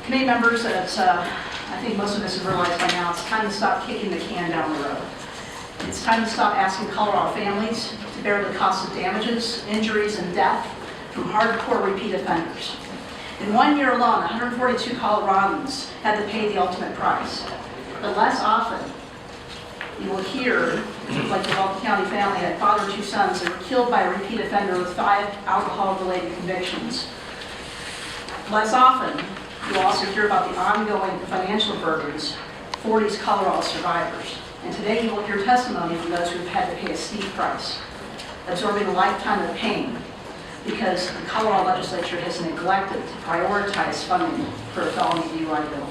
Committee members, I think most of us have realized by now, it's time to stop kicking the can down the road. It's time to stop asking Colorado families to bear the cost of damages, injuries, and death from hardcore repeat offenders. In 1 year alone, 142 Coloradans had to pay the ultimate price. But less often, you will hear, like the Walton County family had father and 2 sons that were killed by a repeat offender with 5 alcohol-related convictions. Less often, you'll also hear about the ongoing financial burdens for these Colorado survivors. And today you will hear testimony from those who have had to pay a steep price, absorbing a lifetime of pain because the Colorado legislature has neglected to prioritize funding for a felony DUI bill.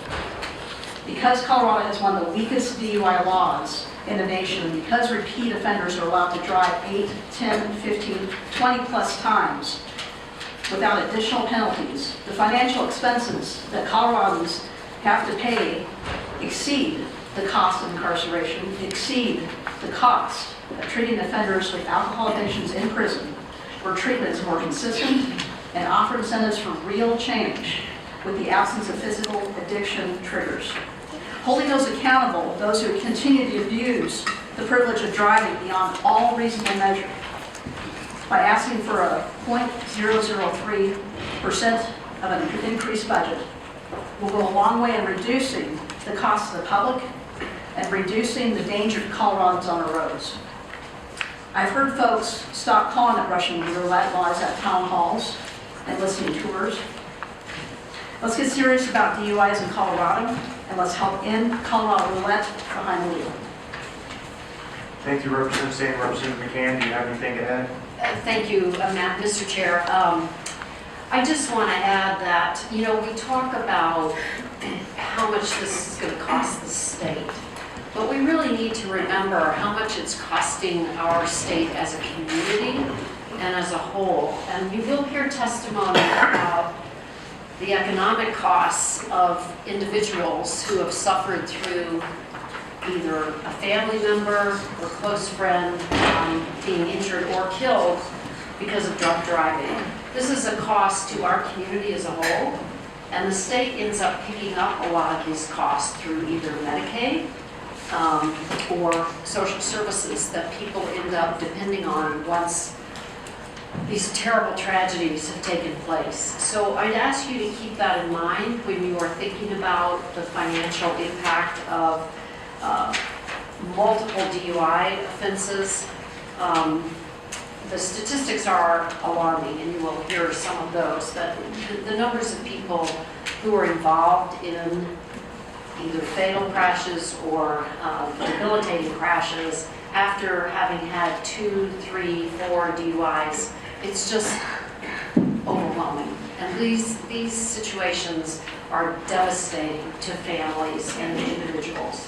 Because Colorado has one of the weakest DUI laws in the nation, and because repeat offenders are allowed to drive 8, 10, 15, 20 plus times without additional penalties, the financial expenses that Coloradans have to pay exceed the cost of incarceration, exceed the cost of treating offenders with alcohol addictions in prison, where treatment is more consistent and offer incentives for real change with the absence of physical addiction triggers. Holding those accountable, those who continue to abuse the privilege of driving beyond all reasonable measure, by asking for a 0.003% of an increased budget, will go a long way in reducing the cost to the public and reducing the danger to Coloradans on our roads. I've heard folks stop calling it Russian roulette laws at town halls and listening tours. Let's get serious about DUIs in Colorado, and let's help end Colorado roulette behind the wheel. Thank you, Representative Singh. Representative McCann, do you have anything to add? Thank you, Mr. Chair. I just want to add that, we talk about how much this is going to cost the state, but we really need to remember how much it's costing our state as a community and as a whole. And you will hear testimony about the economic costs of individuals who have suffered through either a family member or close friend being injured or killed because of drunk driving. This is a cost to our community as a whole, and the state ends up picking up a lot of these costs through either Medicaid or social services that people end up depending on once these terrible tragedies have taken place. So I'd ask you to keep that in mind when you are thinking about the financial impact of multiple DUI offenses. The statistics are alarming, and you will hear some of those, but the numbers of people who are involved in either fatal crashes or debilitating crashes after having had 2, 3, 4 DUIs, it's just overwhelming. And these situations are devastating to families and individuals.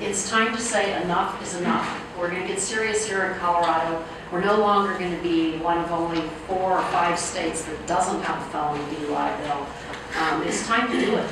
It's time to say enough is enough. We're going to get serious here in Colorado. We're no longer going to be one of only 4 or 5 states that doesn't have a felony DUI bill. It's time to do it.